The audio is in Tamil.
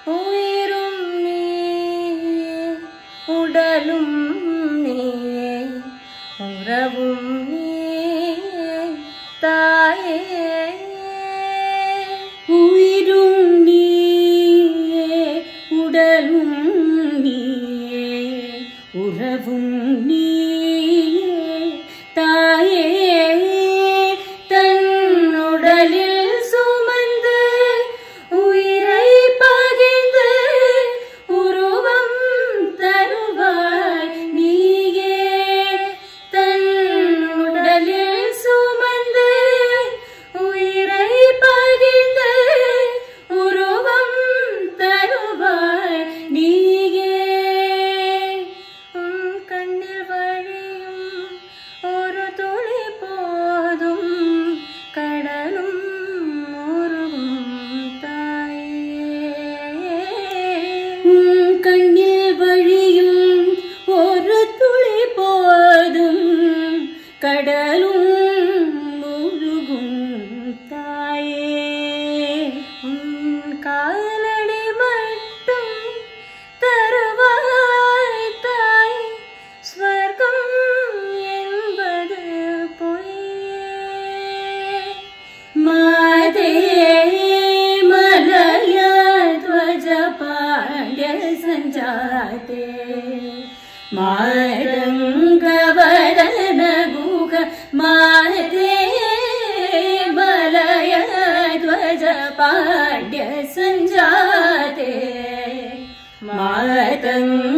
உயிரும் நீயே உடலும் நீயே உறவும் நீயே தாயே உயிரும் நீயே உடலும் நீயே உறவும் நீயே தாயே தன்னுடலில் சுமந்து உயிரை பகிர்ந்து உருவம் தருவாய் நீயே தன்னுடலில் சுமந்து உயிரை பகிர்ந்து உருவம் தருவாய் நீயே உன் கண்ணில் வழியும் ஒரு துளி போதும் கடலும் உருகும் தாயே உன் கண்ணில் வழியும் ஒரு துளி போதும் கடலும் உருகும் தாயே உன் காலடி மட்டும் தருவாய் தாய் ஸ்வர்க்கம் என்பது பொய்யே மாதே மலய ಧ್ವಜ ಪಾಂಡ್ಯ ಸಂಜಾತೆ ಮಾತಂಗವದನ ಗುಗ ಮಾತೆ ಮಲಯ ಧ್ವಜ ಪಾಂಡ್ಯ ಸಂಜಾತೆ ಮಾತಂಗ